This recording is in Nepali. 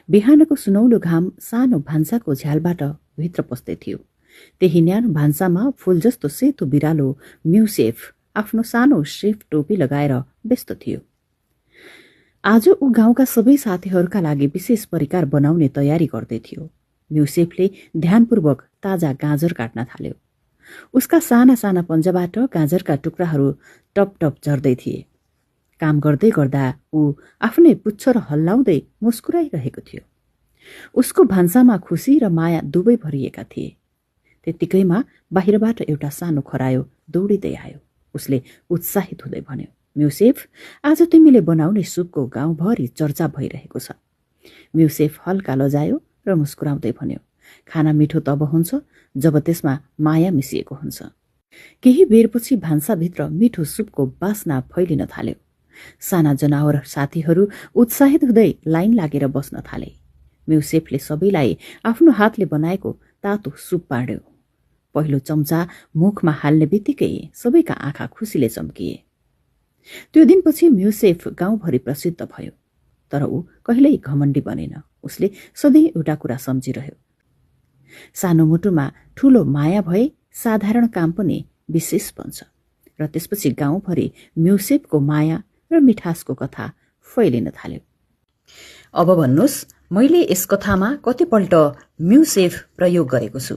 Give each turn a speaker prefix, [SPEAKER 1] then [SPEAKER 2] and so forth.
[SPEAKER 1] बिहानको सुनौलो घाम सानो भान्साको झ्यालबाट भित्र पस्दै थियो। त्यही न्यानो भान्सामा फूल जस्तो सेतो बिरालो म्युसेफ आफ्नो सानो सेफ टोपी लगाएर व्यस्त थियो। आज ऊ गाउँका सबै साथीहरूका लागि विशेष परिकार बनाउने तयारी गर्दै थियो। म्युसेफले ध्यानपूर्वक ताजा गाजर काट्न थाल्यो। उसका साना साना पन्जाबाट गाजरका टुक्राहरू टप टप झर्दै थिए। काम गर्दै गर्दा ऊ आफ्नै पुच्छर हल्लाउँदै मुस्कुराइरहेको थियो। उसको भान्सामा खुसी र माया दुवै भरिएका थिए। त्यतिकैमा बाहिरबाट एउटा सानो खरायो दौडिँदै आयो। उसले उत्साहित हुँदै भन्यो, म्युसेफ, आज तिमीले बनाउने सुपको गाउँभरि चर्चा भइरहेको छ। म्युसेफ हल्का लजायो र मुस्कुराउँदै भन्यो, खाना मिठो तब हुन्छ जब त्यसमा माया मिसिएको हुन्छ। केही बेरपछि भान्साभित्र मिठो सुपको बास्ना फैलिन थाल्यो। साना जनावर साथीहरू उत्साहित हुँदै लाइन लागेर बस्न थाले। म्युसेफले सबैलाई आफ्नो हातले बनाएको तातो सुप बाँड्यो। पहिलो चम्चा मुखमा हाल्ने बित्तिकै सबैका आँखा खुसीले चम्किए। त्यो दिनपछि म्युसेफ गाउँभरि प्रसिद्ध भयो। तर ऊ कहिल्यै घमण्डी बनेन। उसले सधैँ एउटा कुरा सम्झिरह्यो, सानो मुटुमा ठूलो माया भए साधारण काम पनि विशेष बन्छ। र त्यसपछि गाउँभरि म्युसेफको माया र मिठासको कथा फैलिन थाल्यो। अब भन्नुहोस्, मैले यस कथामा कतिपल्ट म्युसेफ प्रयोग गरेको छु?